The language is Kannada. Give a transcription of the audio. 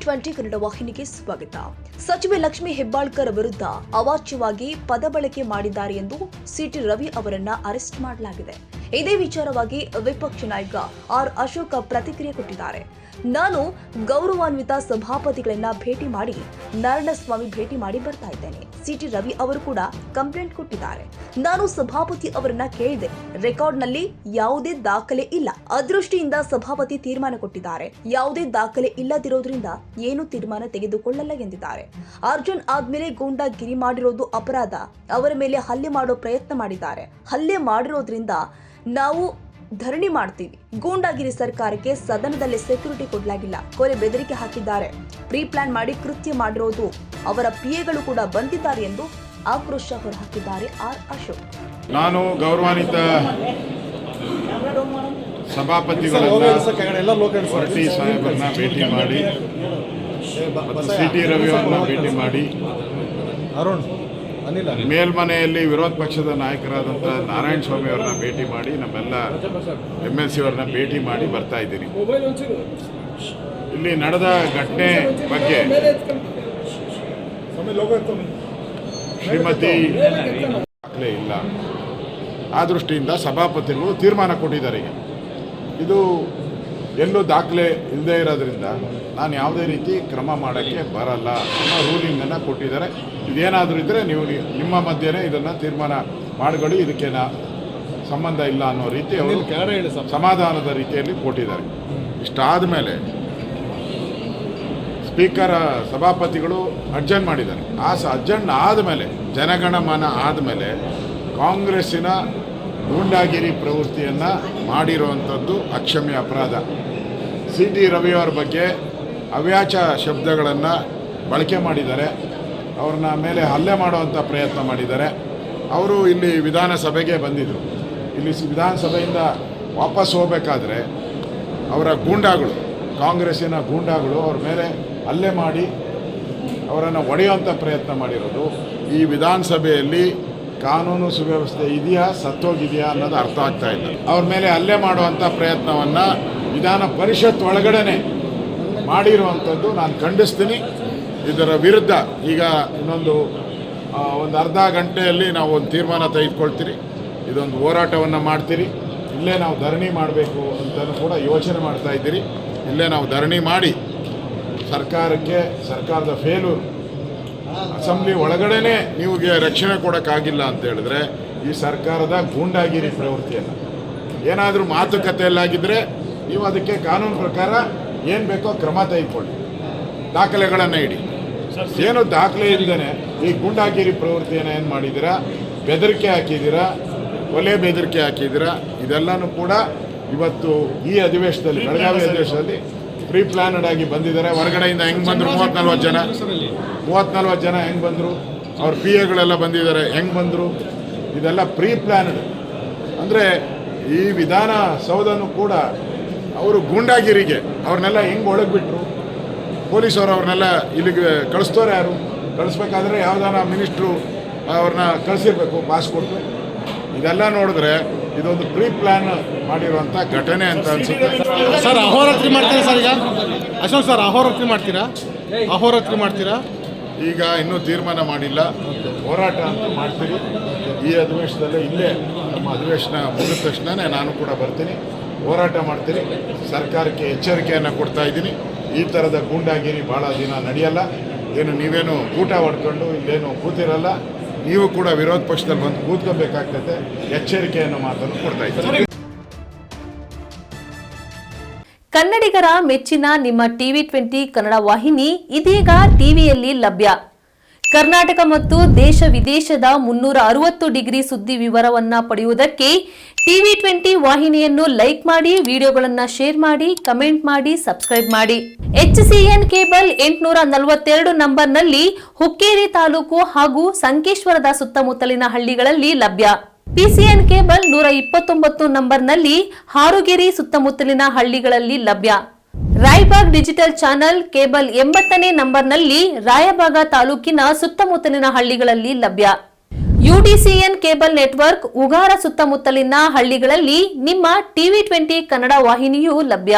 TV20 ಕನ್ನಡ ವಾಹಿನಿಗೆ ಸ್ವಾಗತ. ಸಚಿವೆ ಲಕ್ಷ್ಮಿ ಹೆಬ್ಬಾಳ್ಕರ್ ವಿರುದ್ಧ ಅವಾಚ್ಯವಾಗಿ ಪದ ಬಳಕೆ ಮಾಡಿದ್ದಾರೆ ಎಂದು ಸಿಟಿ ರವಿ ಅವರನ್ನ ಅರೆಸ್ಟ್ ಮಾಡಲಾಗಿದೆ. ಇದೇ ವಿಚಾರವಾಗಿ ವಿಪಕ್ಷ ನಾಯಕ ಆರ್ ಅಶೋಕ್ ಪ್ರತಿಕ್ರಿಯೆ ಕೊಟ್ಟಿದ್ದಾರೆ. ನಾನು ಗೌರವಾನ್ವಿತ ಸಭಾಪತಿಗಳನ್ನ ಭೇಟಿ ಮಾಡಿ ನಾರಾಯಣಸ್ವಾಮಿ ಭೇಟಿ ಮಾಡಿ ಬರ್ತಾ ಇದ್ದೇನೆ. ಸಿಟಿ ರವಿ ಅವರು ಕೂಡ ಕಂಪ್ಲೇಂಟ್ ಕೊಟ್ಟಿದ್ದಾರೆ. ನಾನು ಸಭಾಪತಿ ಅವರನ್ನ ಕೇಳಿದೆ, ರೆಕಾರ್ಡ್ನಲ್ಲಿ ಯಾವುದೇ ದಾಖಲೆ ಇಲ್ಲ. ಅದೃಷ್ಟಿಯಿಂದ ಸಭಾಪತಿ ತೀರ್ಮಾನ ಕೊಟ್ಟಿದ್ದಾರೆ. ಯಾವುದೇ ದಾಖಲೆ ಇಲ್ಲದಿರೋದ್ರಿಂದ ಏನು ತೀರ್ಮಾನ ತೆಗೆದುಕೊಳ್ಳಲ್ಲ ಎಂದಿದ್ದಾರೆ. ಅರ್ಜುನ್ ಆದ್ಮೇಲೆ ಗೂಂಡಾಗಿರಿ ಮಾಡಿರೋದು ಅಪರಾಧ. ಅವರ ಮೇಲೆ ಹಲ್ಲೆ ಮಾಡೋ ಪ್ರಯತ್ನ ಮಾಡಿದ್ದಾರೆ. ಹಲ್ಲೆ ಮಾಡಿರೋದ್ರಿಂದ ನಾವು ಧರಣಿ ಮಾಡ್ತೀವಿ. ಗೂಂಡಾಗಿರಿ ಸರ್ಕಾರಕ್ಕೆ ಸದನದಲ್ಲಿ ಸೆಕ್ಯೂರಿಟಿ ಕೊಡಲಾಗಿಲ್ಲ. ಕೊಲೆ ಬೆದರಿಕೆ ಹಾಕಿದ್ದಾರೆ. ಪ್ರೀ ಪ್ಲಾನ್ ಮಾಡಿ ಕೃತ್ಯ ಮಾಡಿರೋದು ಅವರ ಪಿಎಗಳು ಕೂಡ ಬಂದಿದ್ದಾರೆ ಎಂದು ಆಕ್ರೋಶ ಹೊರಹಾಕಿದ್ದಾರೆ ಆರ್ ಅಶೋಕ್. ನಾನು ಗೌರವಾನ್ವಿತ ಸಭಾಪತಿಗಳನ್ನ ಹೊರಟ್ಟಿ ಸಾಹೇಬರನ್ನ ಭೇಟಿ ಮಾಡಿ ಮತ್ತು ಸಿಟಿ ರವಿ ಅವರನ್ನ ಭೇಟಿ ಮಾಡಿ ಮೇಲ್ಮನೆಯಲ್ಲಿ ವಿರೋಧ ಪಕ್ಷದ ನಾಯಕರಾದಂಥ ನಾರಾಯಣಸ್ವಾಮಿ ಅವರನ್ನ ಭೇಟಿ ಮಾಡಿ ನಮ್ಮೆಲ್ಲ MLC ಅವರನ್ನ ಭೇಟಿ ಮಾಡಿ ಬರ್ತಾ ಇದ್ದೀನಿ. ಇಲ್ಲಿ ನಡೆದ ಘಟನೆ ಬಗ್ಗೆ ಶ್ರೀಮತಿ ದಾಖಲೆ ಇಲ್ಲ. ಆ ದೃಷ್ಟಿಯಿಂದ ಸಭಾಪತಿಗಳು ತೀರ್ಮಾನ ಕೊಟ್ಟಿದ್ದಾರೆ. ಈಗ ಇದು ಎಲ್ಲೂ ದಾಖಲೆ ಇಲ್ಲದೆ ಇರೋದ್ರಿಂದ ನಾನು ಯಾವುದೇ ರೀತಿ ಕ್ರಮ ಮಾಡೋಕ್ಕೆ ಬರಲ್ಲ ಅನ್ನೋ ರೂಲಿಂಗನ್ನು ಕೊಟ್ಟಿದ್ದಾರೆ. ಇದೇನಾದರೂ ಇದ್ದರೆ ನೀವು ನಿಮ್ಮ ಮಧ್ಯೆನೇ ಇದನ್ನು ತೀರ್ಮಾನ ಮಾಡಿಕೊಳ್ಳಿ, ಇದಕ್ಕೆ ಸಂಬಂಧ ಇಲ್ಲ ಅನ್ನೋ ರೀತಿ ಅವರು ಸಮಾಧಾನದ ರೀತಿಯಲ್ಲಿ ಕೊಟ್ಟಿದ್ದಾರೆ. ಇಷ್ಟಾದ ಮೇಲೆ ಸ್ಪೀಕರ್ ಸಭಾಪತಿಗಳು ಅಡ್ಜರ್ನ್ ಮಾಡಿದ್ದಾರೆ. ಆ ಅಡ್ಜರ್ನ್ ಆದಮೇಲೆ ಜನಗಣಮನ ಆದಮೇಲೆ ಕಾಂಗ್ರೆಸ್ಸಿನ ಗೂಂಡಾಗಿರಿ ಪ್ರವೃತ್ತಿಯನ್ನು ಮಾಡಿರುವಂಥದ್ದು ಅಕ್ಷಮ್ಯ ಅಪರಾಧ. ಸಿಟಿ ರವಿಯವರ ಬಗ್ಗೆ ಅವ್ಯಾಚ ಶಬ್ದಗಳನ್ನು ಬಳಕೆ ಮಾಡಿದ್ದಾರೆ. ಅವ್ರನ್ನ ಮೇಲೆ ಹಲ್ಲೆ ಮಾಡುವಂಥ ಪ್ರಯತ್ನ ಮಾಡಿದ್ದಾರೆ. ಅವರು ಇಲ್ಲಿ ವಿಧಾನಸಭೆಗೆ ಬಂದಿದ್ದರು. ಇಲ್ಲಿ ವಿಧಾನಸಭೆಯಿಂದ ವಾಪಸ್ ಹೋಗಬೇಕಾದ್ರೆ ಅವರ ಗೂಂಡಾಗಳು, ಕಾಂಗ್ರೆಸ್ಸಿನ ಗೂಂಡಾಗಳು ಅವ್ರ ಮೇಲೆ ಹಲ್ಲೆ ಮಾಡಿ ಅವರನ್ನು ಒಡೆಯುವಂಥ ಪ್ರಯತ್ನ ಮಾಡಿರೋದು. ಈ ವಿಧಾನಸಭೆಯಲ್ಲಿ ಕಾನೂನು ಸುವ್ಯವಸ್ಥೆ ಇದೆಯಾ ಸತ್ತೋಗಿದೆಯಾ ಅನ್ನೋದು ಅರ್ಥ ಆಗ್ತಾ ಇಲ್ಲ. ಅವ್ರ ಮೇಲೆ ಹಲ್ಲೆ ಮಾಡುವಂಥ ಪ್ರಯತ್ನವನ್ನು ವಿಧಾನ ಪರಿಷತ್ ಒಳಗಡೆ ಮಾಡಿರುವಂಥದ್ದು ನಾನು ಖಂಡಿಸ್ತೀನಿ. ಇದರ ವಿರುದ್ಧ ಈಗ ಇನ್ನೊಂದು ಅರ್ಧ ಗಂಟೆಯಲ್ಲಿ ನಾವು ಒಂದು ತೀರ್ಮಾನ ತೆಗೆದುಕೊಳ್ತೀರಿ. ಇದೊಂದು ಹೋರಾಟವನ್ನು ಮಾಡ್ತೀರಿ. ಇಲ್ಲೇ ನಾವು ಧರಣಿ ಮಾಡಬೇಕು ಅಂತಲೂ ಕೂಡ ಯೋಚನೆ ಮಾಡ್ತಾ ಇದ್ದೀರಿ. ಇಲ್ಲೇ ನಾವು ಧರಣಿ ಮಾಡಿ ಸರ್ಕಾರದ ಫೇಲ್ಯೂರ್, ಅಸೆಂಬ್ಲಿ ಒಳಗಡೆ ನೀವುಗೆ ರಕ್ಷಣೆ ಕೊಡೋಕ್ಕಾಗಿಲ್ಲ ಅಂತ ಹೇಳಿದ್ರೆ ಈ ಸರ್ಕಾರದ ಗೂಂಡಾಗಿರಿ ಪ್ರವೃತ್ತಿಯನ್ನು ಏನಾದರೂ ಮಾತುಕತೆಯಲ್ಲಾಗಿದ್ದರೆ ನೀವು ಅದಕ್ಕೆ ಕಾನೂನು ಪ್ರಕಾರ ಏನು ಬೇಕೋ ಕ್ರಮ ತೆಗೆದುಕೊಳ್ಳಿ, ದಾಖಲೆಗಳನ್ನು ಇಡಿ. ಏನು ದಾಖಲೆ ಇಲ್ಲದೇ ಈ ಗೂಂಡಾಗಿರಿ ಪ್ರವೃತ್ತಿಯನ್ನು ಏನು ಮಾಡಿದ್ದೀರಾ, ಬೆದರಿಕೆ ಹಾಕಿದ್ದೀರಾ, ಕೊಲೆ ಬೆದರಿಕೆ ಹಾಕಿದ್ದೀರಾ. ಇದೆಲ್ಲನೂ ಕೂಡ ಇವತ್ತು ಈ ಅಧಿವೇಶನದಲ್ಲಿ, ಬೆಳಗಾವಿ ಅಧಿವೇಶನದಲ್ಲಿ ಪ್ರೀ ಪ್ಲಾನಡ್ ಆಗಿ ಬಂದಿದ್ದಾರೆ. ಹೊರಗಡೆಯಿಂದ ಹೆಂಗೆ ಬಂದರು, 30-40 ಜನ ಹೆಂಗೆ ಬಂದರು, ಅವ್ರ PAಗಳೆಲ್ಲ ಬಂದಿದ್ದಾರೆ, ಹೆಂಗೆ ಬಂದರು, ಇದೆಲ್ಲ ಪ್ರೀ ಪ್ಲಾನಡ್. ಅಂದರೆ ಈ ವಿಧಾನಸೌಧನೂ ಕೂಡ ಅವರು ಗೂಂಡಾಗಿರಿಗೆ ಅವ್ರನ್ನೆಲ್ಲ ಹೆಂಗೆ ಒಳಗಿಬಿಟ್ರು, ಪೊಲೀಸವರು ಅವ್ರನ್ನೆಲ್ಲ ಇಲ್ಲಿಗೆ ಕಳಿಸ್ತೋರು ಯಾರು, ಕಳಿಸ್ಬೇಕಾದ್ರೆ ಯಾವುದಾನ ಮಿನಿಸ್ಟ್ರು ಅವ್ರನ್ನ ಕಳಿಸಿರ್ಬೇಕು ಪಾಸ್ ಕೊಟ್ಟು. ಇದೆಲ್ಲ ನೋಡಿದ್ರೆ ಇದೊಂದು ಪ್ರೀ ಪ್ಲಾನ್ ಮಾಡಿರುವಂಥ ಘಟನೆ ಅಂತ ಅನಿಸುತ್ತೆ. ಸರ್ ಅಹೋರಾತ್ರಿ ಮಾಡ್ತೀರಾ ಸರ್? ಈಗ ಅಶೋಕ್ ಸರ್ ಅಹೋರಾತ್ರಿ ಮಾಡ್ತೀರಾ? ಈಗ ಇನ್ನೂ ತೀರ್ಮಾನ ಮಾಡಿಲ್ಲ. ಹೋರಾಟ ಅಂತ ಮಾಡ್ತೀವಿ. ಈ ಅಧಿವೇಶನದಲ್ಲೇ ಇಲ್ಲೇ ನಮ್ಮ ಅಧಿವೇಶನ ಮುಗಿದ ತಕ್ಷಣವೇ ನಾನು ಕೂಡ ಬರ್ತೀನಿ, ಹೋರಾಟ ಮಾಡ್ತೀನಿ. ಸರ್ಕಾರಕ್ಕೆ ಎಚ್ಚರಿಕೆಯನ್ನು ಕೊಡ್ತಾ ಇದ್ದೀನಿ. ಈ ಥರದ ಗೂಂಡಾಗಿರಿ ಭಾಳ ದಿನ ನಡೆಯಲ್ಲ. ಏನು ನೀವೇನು ಊಟ ಹೊಡ್ಕೊಂಡು ಇಲ್ಲೇನು ಕೂತಿರಲ್ಲ, ನೀವು ಕೂಡ ವಿರೋಧ ಪಕ್ಷದಲ್ಲಿ ಬಂದು ಕೂತ್ಕೋಬೇಕಾಗ್ತದೆ. ಎಚ್ಚರಿಕೆಯನ್ನು ಮಾತನ್ನು ಕೊಡ್ತಾ ಇದ್ದೀನಿ. ಕನ್ನಡಿಗರ ಮೆಚ್ಚಿನ ನಿಮ್ಮ TV20 ಕನ್ನಡ ವಾಹಿನಿ ಇದೀಗ ಟಿವಿಯಲ್ಲಿ ಲಭ್ಯ. ಕರ್ನಾಟಕ ಮತ್ತು ದೇಶ ವಿದೇಶದ 360 ಡಿಗ್ರಿ ಸುದ್ದಿ ವಿವರವನ್ನ ಪಡೆಯುವುದಕ್ಕೆ TV20 ವಾಹಿನಿಯನ್ನು ಲೈಕ್ ಮಾಡಿ, ವಿಡಿಯೋಗಳನ್ನು ಶೇರ್ ಮಾಡಿ, ಕಮೆಂಟ್ ಮಾಡಿ, ಸಬ್ಸ್ಕ್ರೈಬ್ ಮಾಡಿ. HCN ಕೇಬಲ್ 842 ನಂಬರ್ನಲ್ಲಿ ಹುಕ್ಕೇರಿ ತಾಲೂಕು ಹಾಗೂ ಸಂಕೇಶ್ವರದ ಸುತ್ತಮುತ್ತಲಿನ ಹಳ್ಳಿಗಳಲ್ಲಿ ಲಭ್ಯ. PCN ಕೇಬಲ್ 129 ನಂಬರ್ನಲ್ಲಿ ಹಾರುಗೆರೆ ಸುತ್ತಮುತ್ತಲಿನ ಹಳ್ಳಿಗಳಲ್ಲಿ ಲಭ್ಯ. ರಾಯಬಾಗ್ ಡಿಜಿಟಲ್ ಚಾನೆಲ್ ಕೇಬಲ್ 80ನೇ ನಂಬರ್ನಲ್ಲಿ ರಾಯಬಾಗ ತಾಲೂಕಿನ ಸುತ್ತಮುತ್ತಲಿನ ಹಳ್ಳಿಗಳಲ್ಲಿ ಲಭ್ಯ. UDCN ಕೇಬಲ್ ನೆಟ್ವರ್ಕ್ ಉಗಾರ ಸುತ್ತಮುತ್ತಲಿನ ಹಳ್ಳಿಗಳಲ್ಲಿ ನಿಮ್ಮ TV20 ಕನ್ನಡ ವಾಹಿನಿಯೂ ಲಭ್ಯ.